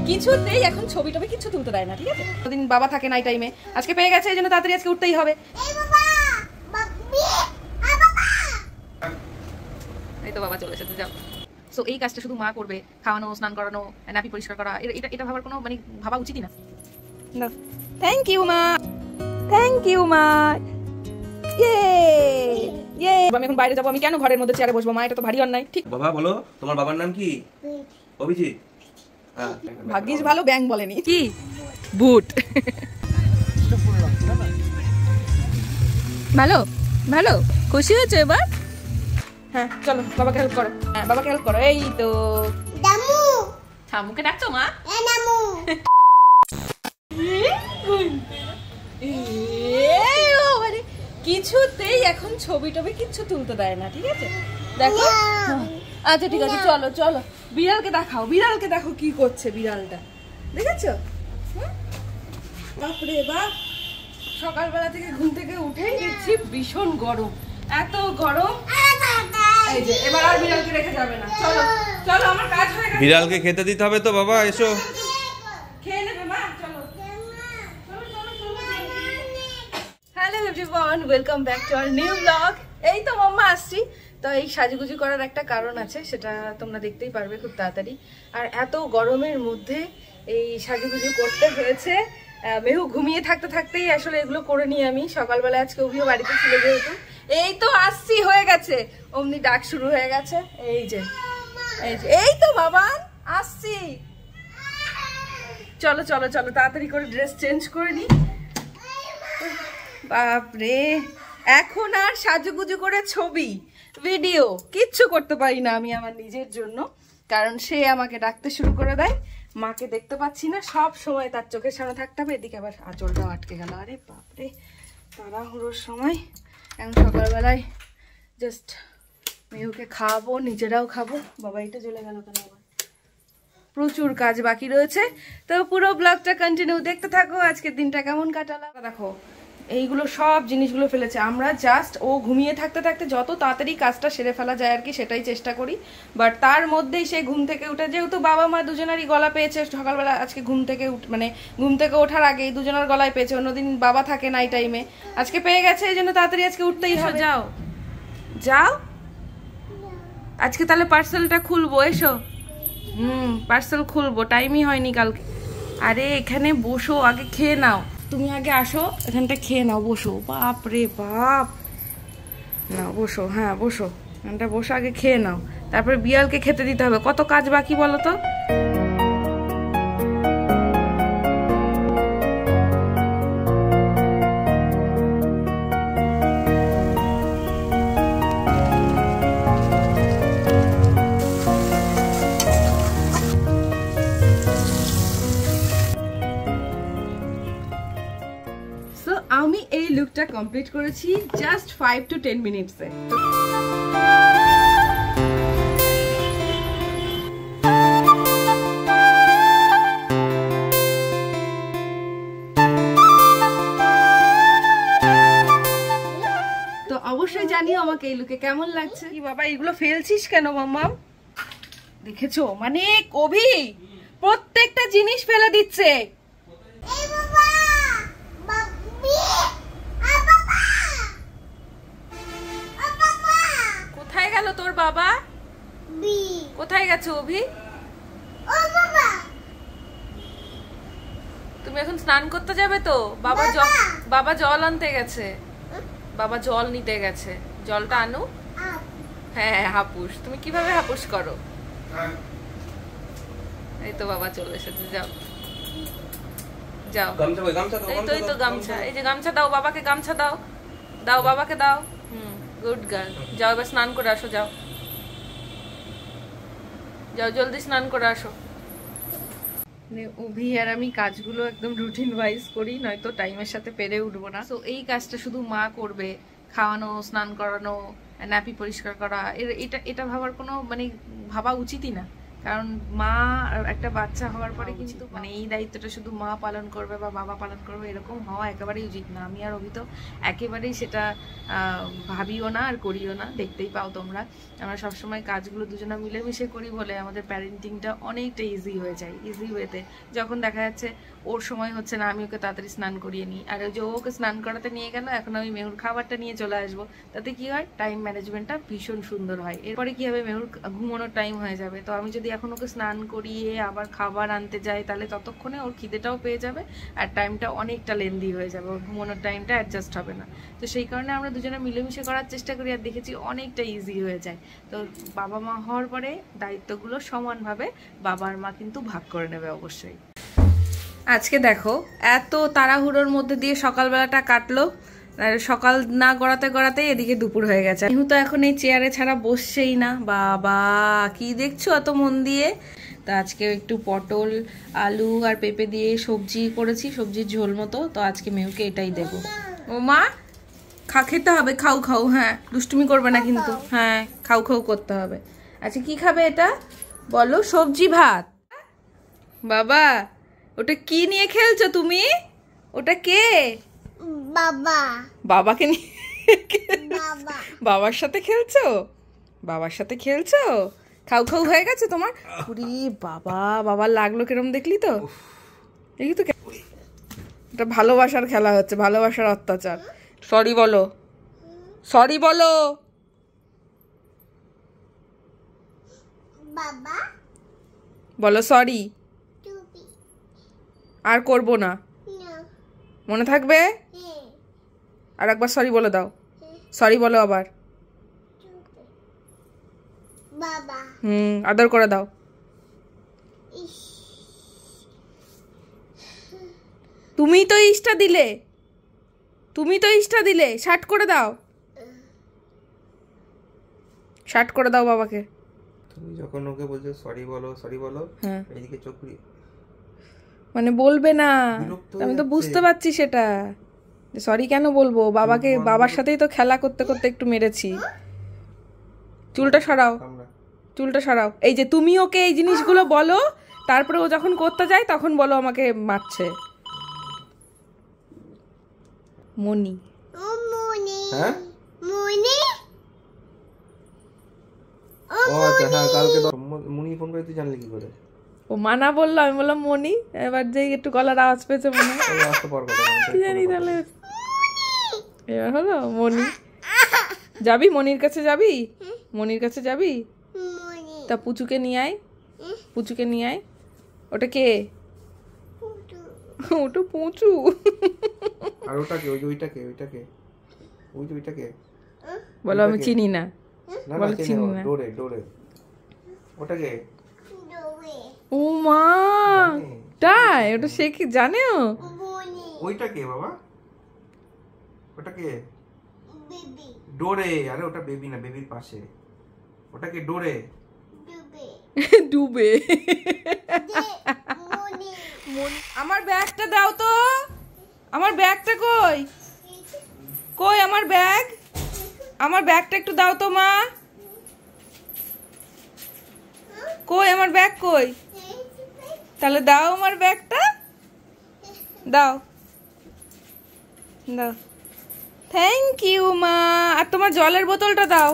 কিছুতেই এখন ছবি টবি কিছু তুলতে দেয় না, ঠিক আছে? দিন বাবা থাকে নাই টাইমে, আজকে পেয়ে গেছে, এই জন্য তাড়াতাড়ি আজকে উঠতেই হবে। এই তো বাবা চলে এসেছে, যাও। সো এই কাজটা শুধু মা করবে, খাওয়ানো, স্নান করানো, নাপি পরিষ্কার করা, এটা ভাবার কোনো মানে ভাবা উচিতই না। না, থ্যাংক ইউ মা, থ্যাংক ইউ মা। আমি এখন বাইরে যাবো, আমি কেন ঘরের মধ্যে চেয়ারে বসবো? মা, এটা তো ভারী অন্যায়। ঠিক বাবা বলো, তোমার বাবার নাম কি? অভিজিৎ। ভাগ্যিস ভালো ব্যাং বলেনি। কি বুট? ভালো ভালো, খুশি হয়েছে এবার? হ্যাঁ চলো, বাবাকে হেল্প করো। হ্যাঁ বাবাকে হেল্প করো। এই তো দামু, ঠামুকে ডাকছো মা? দামু। কিছুতেই এখন ছবি টবি কিচ্ছু তুলতে দেয় না, ঠিক আছে? দেখো, আচ্ছা ঠিক আছে, চলো চলো। বিড়ালকে দেখাও, বিড়ালকে দেখো কি করছে বিড়ালটা, দেখেছো? বাপরে বাপ, সকালবেলা থেকে ঘুম থেকে উঠেই দেখছি ভীষণ গরম, এত গরম। এই যে এবার আর বিড়ালকে রেখে যাবে না। চলো চলো, আমার কাজ হয়ে গেছে। বিড়ালকে খেতে দিতে হবে তো বাবা, এসো। খেয়ে নেবে মা, চলো। Hello everyone, welcome back to our new blog. এই তো মাম্মা আসছি। তো এই সাজুগুজু করার একটা কারণ আছে, সেটা তোমরা দেখতেই পারবে খুব তাড়াতাড়ি। আর এত গরমের মধ্যে এই সাজুগুজু করতে হয়েছে। মেহু ঘুমিয়ে থাকতে থাকতেই আসলে এগুলো করে নিই আমি। সকালবেলা আজকে অভিও বাড়িতে ছিল যেহেতু। এই তো আসছি, হয়ে গেছে, অমনি ডাক শুরু হয়ে গেছে। এই যে এই তো বাবা আসছি। চলো চলো চলো, তাড়াতাড়ি করে ড্রেস চেঞ্জ করে নিই। বাপরে, এখন আর সাজুগুজু করে ছবি ভিডিও কিচ্ছু করতে পারি না আমি আমার নিজের জন্য, কারণ সে আমাকে ডাকতে শুরু করে দেয়। মাকে দেখতে পাচ্ছি না, সব সময় তার চোখের সামনে থাকতে হবে। এদিকে আবার আঁচলটাও আটকে গেল। আরে বাপরে, তাড়াহুড়োর সময়। এখন সকালবেলায় জাস্ট মেহুকে খাওয়াবো, নিজেরাও খাবো। বাবা এটা চলে গেল কেন? আবার প্রচুর কাজ বাকি রয়েছে, তো পুরো ব্লগটা কন্টিনিউ দেখতে থাকো। আজকের দিনটা কেমন কাটালাম দেখো। এইগুলো সব জিনিসগুলো ফেলেছে, আমরা জাস্ট ও ঘুমিয়ে থাকতে থাকতে যত তাড়াতাড়ি কাজটা সেরে ফেলা যায় আর কি, সেটাই চেষ্টা করি। বাট তার মধ্যেই সে ঘুম থেকে উঠে, যেহেতু বাবা মা দুজনারই গলা পেয়েছে সকালবেলা, আজকে ঘুম থেকে ওঠার আগেই দুজনের গলায় পেয়েছে। অন্যদিন বাবা থাকে নাই টাইমে, আজকে পেয়ে গেছে, এই জন্য তাড়াতাড়ি আজকে উঠতেই হবে। যাও যাও, আজকে তাহলে পার্সেলটা খুলবো, এসো। পার্সেল খুলবো, টাইমই হয়নি কালকে। আরে এখানে বসো, আগে খেয়ে নাও। তুমি আগে আসো, এখানটা খেয়ে নাও, বসো। বাপ রে বাপ, না বসো, হ্যাঁ বসো, এখানটা বসো, আগে খেয়ে নাও, তারপরে বিড়ালকে খেতে দিতে হবে। কত কাজ বাকি বলো তো? আমি এই লুকটা কমপ্লিট করেছি জাস্ট 5 to 10 মিনিটসে। তো অবশ্যই জানিও আমাকে এই লুকে কেমন লাগছে। কি বাবা এগুলো ফেলছিস কেন মাম্মা? দেখেছো, মানে কবি প্রত্যেকটা জিনিস ফেলে দিচ্ছে। কোথায় গেল তোর বাবা? কোথায় গেছে অভি? তুমি এখন স্নান করতে যাবে তো? বাবা জল আনতে গেছে, বাবা জল নিতে গেছে। জলটা আনু। হ্যাঁ হাপুস, তুমি কিভাবে হাপুস করো? এই তো বাবা চলে এসেছে, যাও যাও। এই তো গামছা, এই যে গামছা দাও বাবাকে, গামছা দাও, দাও বাবাকে দাও। গুড গার্ল, যাও এবার স্নান করে আসো, যাও যাও, জলদি স্নান করে আসো। অভি আর আমি কাজগুলো একদম রুটিন ওয়াইজ করি, নয়তো টাইমের সাথে পেরে উঠবো না। তো এই কাজটা শুধু মা করবে, খাওয়ানো, স্নান করানো, নাপি পরিষ্কার করা, এটা ভাবার কোনো মানে ভাবা উচিতই না, কারণ মা একটা বাচ্চা হওয়ার পরে কিন্তু মানে এই দায়িত্বটা শুধু মা পালন করবে বা বাবা পালন করবে এরকম হওয়া একেবারেই উচিত না। আমি আর অভি তো একেবারেই সেটা ভাবিও না আর করিও না, দেখতেই পাও তোমরা। আমরা সবসময় কাজগুলো দুজনে মিলেমিশে করি বলে আমাদের প্যারেন্টিংটা অনেকটা ইজি হয়ে যায়, ইজি ওয়েতে। যখন দেখা যাচ্ছে ওর সময় হচ্ছে না, আমি ওকে তাড়াতাড়ি স্নান করিয়ে নিই, আর ওই যে ওকে স্নান করাতে নিয়ে গেল, এখন আমি মেহুর খাবারটা নিয়ে চলে আসবো, তাতে কি হয় টাইম ম্যানেজমেন্টটা ভীষণ সুন্দর হয়। এরপরে কি হবে, মেহুর ঘুমানোর টাইম হয়ে যাবে। তো আমি যদি এখন ওকে স্নান করিয়ে আবার খাবার আনতে যাই, তাহলে ততক্ষণে ওর খিদেটাও পেয়ে যাবে আর টাইমটা অনেকটা লেন্দি হয়ে যাবে, ওর ঘুমানোর টাইমটা অ্যাডজাস্ট হবে না। তো সেই কারণে আমরা দুজনে মিলেমিশে করার চেষ্টা করি, আর দেখেছি অনেকটা ইজি হয়ে যায়। তো বাবা মা হওয়ার পরে দায়িত্বগুলো সমানভাবে বাবা আর মা কিন্তু ভাগ করে নেবে অবশ্যই। আজকে দেখো এত তাড়াহুড়োর মধ্যে দিয়ে সকালবেলাটা কাটলো, সকাল না গড়াতে গড়াতেই এদিকে দুপুর হয়ে গেছে। ইহু তো এখন এই চেয়ারে ছাড়া বসছেই না। বাবা কি দেখছো এত মন দিয়ে? তো আজকে একটু পটল আলু আর পেঁপে দিয়ে সবজি করেছি, সবজির ঝোল মতো। তো আজকে মেহুকে এটাই দেবো। ও মা খেতে হবে, খাও খাও, হ্যাঁ দুষ্টুমি করবে না কিন্তু, হ্যাঁ খাও খাও করতে হবে। আচ্ছা কি খাবে এটা বলো? সবজি ভাত। বাবা ওটা কি নিয়ে খেলছো তুমি? ওটা কে? বাবা। বাবাকে নিয়ে বাবা। বাবার সাথে খেলছো? বাবার সাথে খেলছো? খাও খাও হয়ে গেছে তোমার? পুরি বাবা, বাবার লাগলো কিরম দেখলি তো? দেখলি তো এটা ভালোবাসার খেলা হচ্ছে, ভালোবাসার অত্যাচার। সরি বলো, সরি বলো। বাবা বলো সরি, টুপি আর করবো না, না মনে থাকবে? হ্যাঁ আর একবার সরি বলে দাও, সরি বলো আবার। টুপি বাবা আদর করে দাও। ইস তুমি তো ইস্টা দিলে, তুমি তো ইস্টা দিলে, শার্ট করে দাও, শার্ট করে দাও বাবাকে। তুমি যখন ওকে বলছো সরি বলো সরি বলো, হ্যাঁ এইদিকে চোখ ঘুরিয়ে মানে বলবে না, বিরক্ত হয়ে আমি তো যাচ্ছে। বুঝতে পারছি সেটা, সরি কেন বলবো? বাবাকে, বাবার সাথেই তো খেলা করতে করতে একটু মেরেছি। চুলটা সরাও, আমরা চুলটা সরাও। এই যে তুমি ওকে এই জিনিসগুলো বলো, তারপরে ও যখন করতে যায় তখন বলো আমাকে মারছে। মনি ও মনি হ্যাঁ মনি ও আচ্ছা হ্যাঁ কালকে মুনি ফোন করে তুই জানলি কি করে? ও মানা বললো, আমি বললাম মনি, এবার যেই একটু গলার আওয়াজ পেয়েছে মনে হয় ওই আসতে পর কথা কি জানি তাহলে এবার হলো মনি। যাবি মনির কাছে, যাবি মনির কাছে যাবি? মনি তা পুচুকে নিয়ে আয়, পুচুকে নিয়ে আয়। ওটা কে? ওটা পুচু। আর ওটাকে ওই যে ওইটাকে ওইটাকে ওই যে ওইটাকে বলো আমি চিনি না, না বলো না চিনি না। ডোরে ডোরে ওটাকে ডোবে ও মা তাই? ওটা সে কি জানেও? মনি ওইটাকে বাবা ওটাকে বেবি ডোরে। আরে ওটা বেবি না, বেবির পাশে ওটাকে ডোরে। ডুবে ডুবে। মনি আমার ব্যাগটা দাও তো, আমার ব্যাগটা কই? কই আমার ব্যাগ? আমার ব্যাগটা একটু দাও তো মা। কই আমার ব্যাগ কই? তাহলে দাও আমার ব্যাগটা, দাও দাও। থ্যাংক ইউ মা। আর তোমার জলের বোতলটা দাও।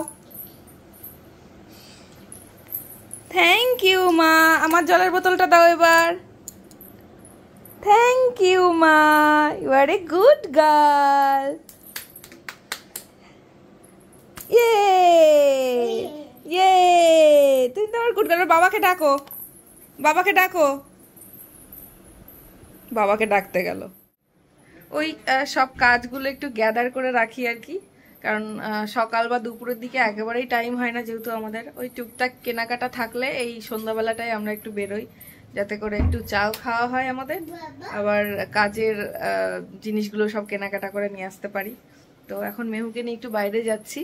থ্যাংক ইউ মা, আমার জলের বোতলটা দাও এবার। থ্যাংক ইউ মা, you are a good girl. ইয়ে ইয়ে, তুমি তো আমার গুড গার্ল। বাবাকে ডাকো, বাবাকে ডাকো। বাবাকে ডাকতে গেল। ওই সব কাজগুলো একটু গ্যাদার করে রাখি আর কি, কারণ সকাল বা দুপুরের দিকে একেবারেই টাইম হয় না, যেহেতু আমাদের ওই টুকটাক কেনাকাটা থাকলে এই সন্ধ্যাবেলাটাই আমরা একটু বেরোই, যাতে করে একটু চাও খাওয়া হয় আমাদের, আবার কাজের জিনিসগুলো সব কেনাকাটা করে নিয়ে আসতে পারি। তো এখন মেহুকে নিয়ে একটু বাইরে যাচ্ছি,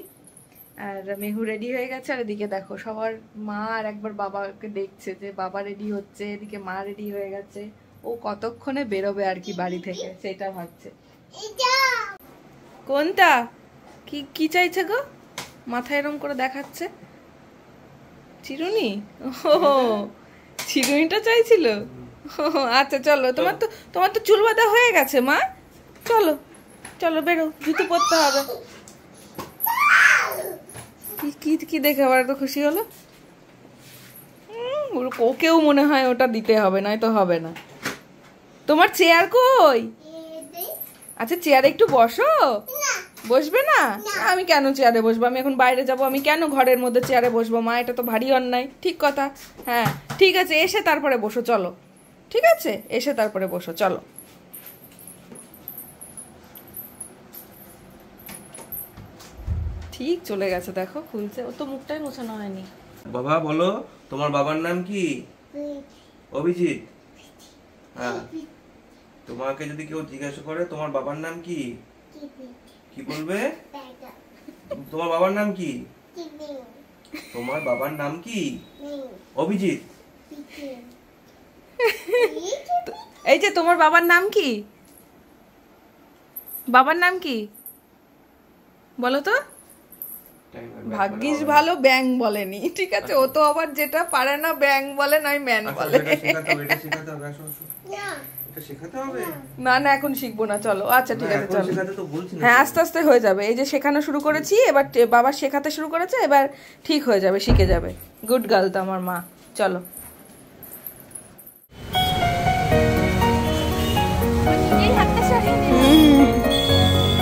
আর মেহু রেডি হয়ে গেছে। আর এদিকে দেখো সবার মা আর একবার বাবাকে দেখছে যে বাবা রেডি হচ্ছে, এদিকে মা রেডি হয়ে গেছে, ও কতক্ষণে বেরোবে আর কি বাড়ি থেকে সেটা ভাবছে। কোনটা কি কি চাইছে গো? মাথায় এরম করে দেখাচ্ছে, চিরুনি? ও চিরুনিটা চাইছিল। আচ্ছা চলো, তোমার তো চুল বাঁধা হয়ে গেছে মা। চলো চলো বেরো, জুতো পরতে হবে। কি কি দেখে আবার এত খুশি হলো? ওকেও মনে হয় ওটা দিতে হবে, নয় তো হবে না। তোমার চেয়ার কই? আচ্ছা চেয়ারে একটু বসো। বসবে না? আমি কেন চেয়ারে বসবো? আমি এখন বাইরে যাব, আমি কেন ঘরের মধ্যে চেয়ারে বসবো মা? এটা তো ভারী অন্যায়। ঠিক কথা। হ্যাঁ ঠিক আছে, এসে তারপরে বসো চলো। ঠিক আছে, এসে তারপরে বসো চলো। ঠিক চলে গেছে, দেখো খুলছে। ও তো মুখটাই মোছানো হয়নি। বাবা বলো, তোমার বাবার নাম কি? অভিজিৎ। হ্যাঁ, তোমাকে যদি কেউ জিজ্ঞাসা করে তোমার বাবার নাম কি, কি বলবে? তোমার বাবার নাম কি? তোমার বাবার নাম কি? অভিজিৎ। এই যে তোমার বাবার নাম কি? বাবার নাম কি বলো তো? ভাগ্যিস ভালো ব্যাং বলেনি। ঠিক আছে, ও তো আবার যেটা পারে না ব্যাং বলে, নয় ম্যান বলে। না না এখন শিখবো না, চলো। আচ্ছা ঠিক আছে চলো। হ্যাঁ আস্তে আস্তে হয়ে যাবে। এই যে শেখানো শুরু করেছি, এবার বাবা শেখাতে শুরু করেছে, এবার ঠিক হয়ে যাবে, শিখে যাবে। গুড গার্ল তো আমার মা। চলো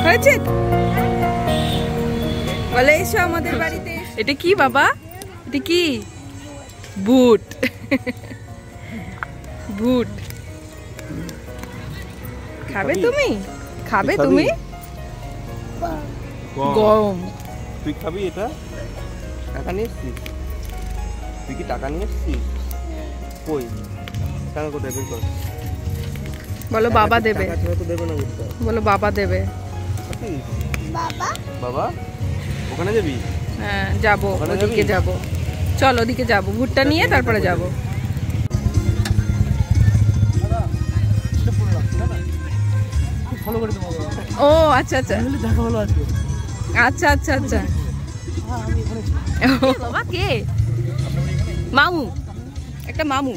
হয়েছে বলে এসো আমাদের বাড়িতে। এটা কি বাবা? এটা কি? বুট। বুট খাবে তুমি? খাবে তুমি? গম। তুই খাবি এটা? টাকা নিয়ে এসছিস? তুই কি টাকা নিয়ে এসছিস? কই টাকা কোথায় বের কর? বলো বাবা দেবে। বলো বাবা দেবে। বাবা বাবা ওখানে যাবি? হ্যাঁ যাবো, ওদিকে যাবো। চল ওদিকে যাবো, ভুট্টা নিয়ে তারপরে যাবো। ও আচ্ছা আচ্ছা আচ্ছা আচ্ছা আচ্ছা। বাবা কে? মামু, একটা মামু।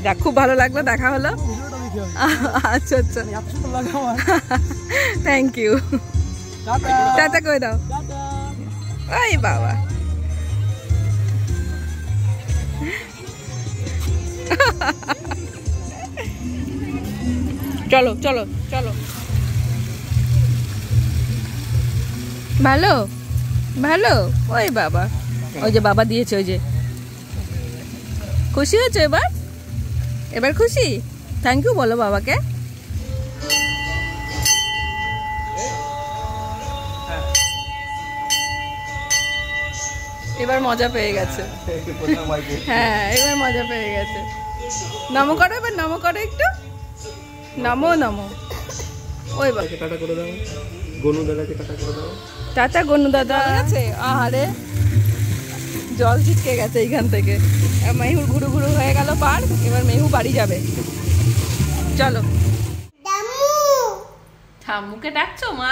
দেখ খুব ভালো লাগলো, দেখা হলো। আচ্ছা আচ্ছা থ্যাংক ইউ। টাটা কই দাও। ওই বাবা চলো চলো চলো। ভালো ভালো। ওই বাবা, ওই যে বাবা দিয়েছে, ওই যে। খুশি হয়েছে এবার? এবার খুশি? থ্যাংক ইউ বলো বাবাকে। এবার মজা পেয়ে গেছে। হ্যাঁ এবার মজা পেয়ে গেছে। নমো করো, এবার নমো করো একটু। নমো নমো। ওই বাবা টাটা করে দাও, গনু দাদাকে টাটা করে দাও। টাটা গনু দাদা। আছে আহারে জল ছিটকে গেছে এইখান থেকে। মেহুর ঘুরু ঘুরু হয়ে গেল পার। এবার মেহু বাড়ি যাবে। চলো। ঠাম্মুকে ডাকছো মা?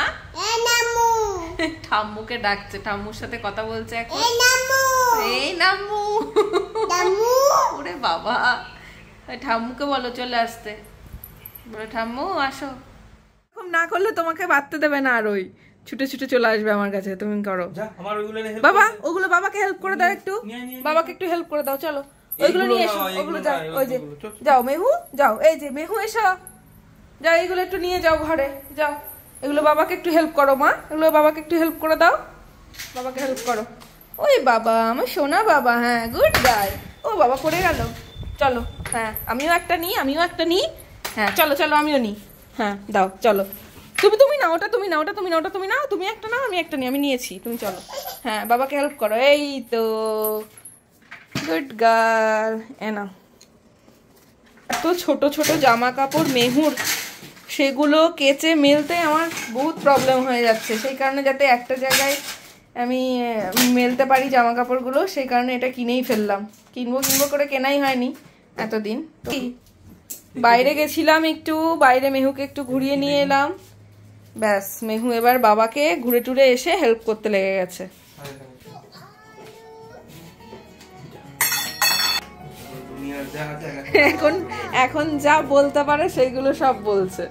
ঠাম্মুকে ডাকছে, ঠাম্মুর সাথে কথা বলছে এখন। এই নাম্মু। ওরে বাবা, ঠাম্মুকে বলো চলে আসতে। বলো ঠাম্মু আসো। এরকম না করলে তোমাকে বাঁধতে দেবে না, আর ওই ছুটে ছুটে চলে আসবে আমার কাছে। তুমি করো বাবা, ওগুলো বাবাকে হেল্প করে দাও একটু। বাবাকে একটু হেল্প করে দাও। চলো ওইগুলো নিয়ে এসো। ওগুলো যাও, ওই যে যাও মেহু যাও। এই যে মেহু এসো, যাও এইগুলো একটু নিয়ে যাও ঘরে। যাও এগুলো বাবাকে একটু হেল্প করো মা। এগুলো বাবাকে একটু হেল্প করে দাও। বাবাকে হেল্প করো। ওই বাবা আমার সোনা বাবা। হ্যাঁ গুড গার্ল। ও বাবা পড়ে গেল। চলো হ্যাঁ আমিও একটা নিই, আমিও একটা নিই। হ্যাঁ চলো চলো আমিও নিই। হ্যাঁ দাও চলো। তুমি নাও ওটা, তুমি নাও ওটা, তুমি নাও ওটা, তুমি নাও। তুমি একটা নাও, আমি একটা নিই। আমি নিয়েছি, তুমি চলো। হ্যাঁ বাবাকে হেল্প করো। এই তো গুড গার্ল। এ নাও। এত ছোট ছোট জামা কাপড় মেহুর, সেগুলো কেচে মেলতে আমার বহুত প্রবলেম হয়ে যাচ্ছে। সেই কারণে যাতে একটা জায়গায় আমি মেলতে পারি জামা কাপড়গুলো, সেই কারণে এটা কিনেই ফেললাম। কিনবো করে কেনাই হয়নি এতদিন। বাইরে গেছিলাম একটু, বাইরে মেহুকে একটু ঘুরিয়ে নিয়ে এলাম। ব্যাস মেহু এবার বাবাকে ঘুরে টুরে এসে হেল্প করতে লেগে গেছে। যা আছে এখন এখন যা বলতে পারে সেইগুলো সব বলছে।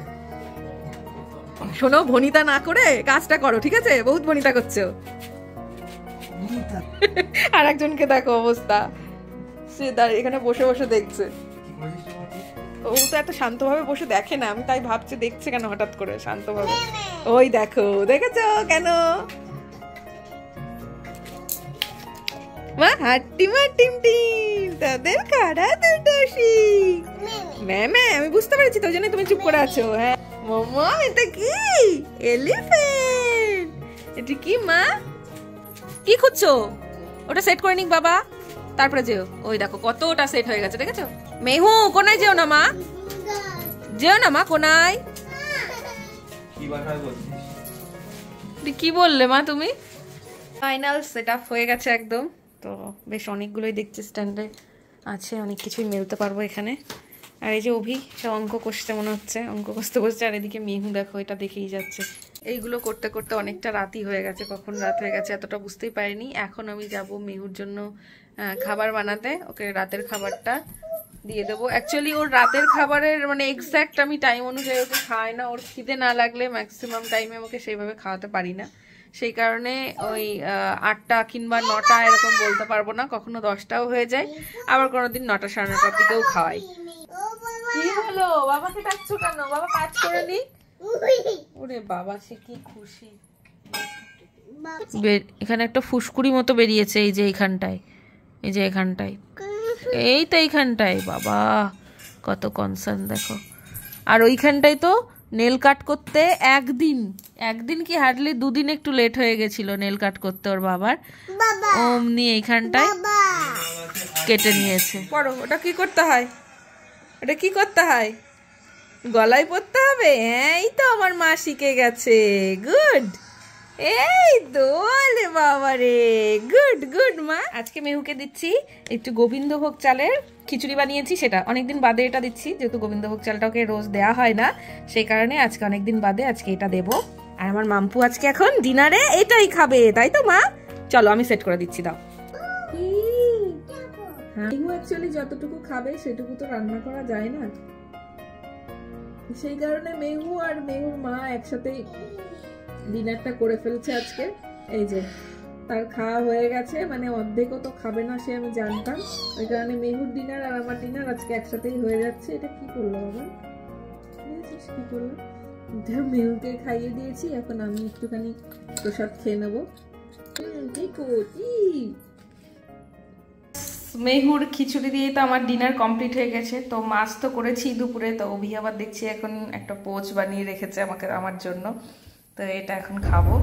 শোনো, ভনিতা না করে কাজটা করো, ঠিক আছে? বহুত ভনিতা করছো। আর একজনকে দেখো অবস্থা, সে এখানে বসে বসে দেখছে। ও তো এত শান্তভাবে বসে দেখে না, আমি তাই ভাবছি দেখছে কেন হঠাৎ করে শান্তভাবে। ওই দেখো, দেখেছো কেন? মা হাট্টি মা টিম টিম, তাদের খাড়া দুটো শিং। ম্যামে আমি বুঝতে পেরেছি, তো জন্য তুমি চুপ করে আছো। হ্যাঁ মামা, এটা কি? এলিফ্যান্ট। এটা কি মা? কি খুঁজছো? ওটা সেট করে নিক বাবা, তারপরে যেও। ওই দেখো কতটা সেট হয়ে গেছে, দেখেছো? মেহু, কোনায় যেও না মা, যেও না মা কোনায়। কি ভাষা বলছিস? কি বললে মা তুমি? ফাইনাল সেটআপ হয়ে গেছে একদম। তো বেশ অনেকগুলোই দেখছি স্ট্যান্ডে আছে, অনেক কিছুই মেলতে পারবো এখানে। আর এই যে অভি সব অঙ্ক কষতে মনে হচ্ছে, অঙ্ক কষতে বসছে। আর এদিকে মেহু দেখো, এটা দেখেই যাচ্ছে। এইগুলো করতে করতে অনেকটা রাতই হয়ে গেছে। কখন রাত হয়ে গেছে এতটা বুঝতেই পারিনি। এখন আমি যাব মেহুর জন্য খাবার বানাতে, ওকে রাতের খাবারটা দিয়ে দেবো। অ্যাকচুয়ালি ওর রাতের খাবারের মানে এক্স্যাক্ট আমি টাইম অনুযায়ী ওকে খাওয়াই না। ওর খিদে না লাগলে ম্যাক্সিমাম টাইমে ওকে সেইভাবে খাওয়াতে পারি না। সেই কারণে ওই 8টা কিংবা 9টা এরকম বলতে পারবো না, কখনো 10টাও হয়ে যায়, আবার কোনোদিন 9টা 9:30টার দিকেও খাওয়াই। কি হলো? বাবাকে ডাকছো কেন? বাবা কাজ করে নি। ওরে বাবা, সে কি খুশি। এখানে একটা ফুসকুড়ি মতো বেরিয়েছে, এই যে এইখানটায়, এই যে এখানটায়, এই তো এইখানটায়। বাবা কত কনসার্ন দেখো। আর ওইখানটায় তো নেল কাট করতে একদিন কি হার্ডলি 2 দিন একটু লেট হয়ে গেছিল নেল কাট করতে ওর বাবার। অমনি এইখানটায় কেটে নিয়েছে। পড়ো, ওটা কি করতে হয়? ওটা কি করতে হয়? গলায় পরতে হবে? হ্যাঁ, এই তো আমার মা শিখে গেছে। গুড, এই তো বলে বাবা রে, গুড গুড মা। আজকে মেহুকে দিচ্ছি একটু গোবিন্দভোগ চালের খিচুড়ি বানিয়েছি, সেটা অনেকদিন বাদে এটা দিচ্ছি, যেহেতু গোবিন্দভোগ চালটাকে রোজ দেওয়া হয় না, সেই কারণে আজকে অনেকদিন বাদে আজকে এটা দেবো। আর আমার মাম্পু আজকে এখন ডিনারে এটাই খাবে, তাই তো মা? চলো আমি সেট করে দিচ্ছি, দাও। মেহু অ্যাকচুয়ালি যতটুকু খাবে সেটুকু তো রান্না করা যায় না, সেই কারণে মেহু আর মেহুর মা একসাথেই ডিনারটা করে ফেলছে আজকে। এই যে তার খাওয়া হয়ে গেছে, মানে অর্ধেকও তো খাবে না সে, আমি জানতাম। ওই কারণে মেহুর ডিনার আর আমার ডিনার আজকে একসাথেই হয়ে যাচ্ছে। এটা কি করলো বাবা? কি করলো? মেহুকে খাইয়ে দিয়েছি, এখন আমি একটুখানি প্রসাদ খেয়ে নেবো। মেহুর খিচুড়ি দিয়ে তো আমার ডিনার কমপ্লিট হয়ে গেছে। তো মাছ তো করেছি দুপুরে, তো অভি আবার দেখছি এখন একটা পোচ বানিয়ে রেখেছে আমার জন্য, তো এটা এখন খাবো।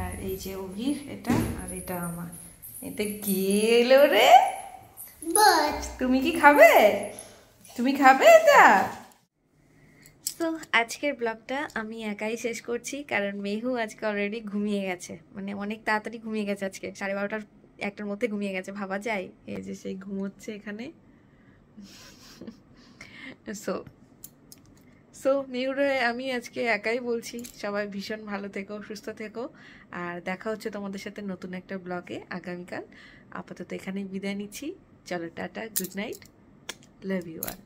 আর এই যে অভির এটা, আর এটা আমার। এতে গেল রে, তুমি কি খাবে? তুমি খাবে এটা? তো আজকের ব্লগটা আমি একাই শেষ করছি, কারণ মেহু আজকে অলরেডি ঘুমিয়ে গেছে, মানে অনেক তাড়াতাড়ি ঘুমিয়ে গেছে। আজকে 12:30 1টার মধ্যে ঘুমিয়ে গেছে, ভাবা যায়? এই যে সেই ঘুমোচ্ছে এখানে। সো মেহুরে আমি আজকে একাই বলছি, সবাই ভীষণ ভালো থেকো, সুস্থ থেকো, আর দেখা হচ্ছে তোমাদের সাথে নতুন একটা ব্লগে আগামীকাল। আপাতত এখানেই বিদায় নিচ্ছি। চলো টাটা, good night, love you all.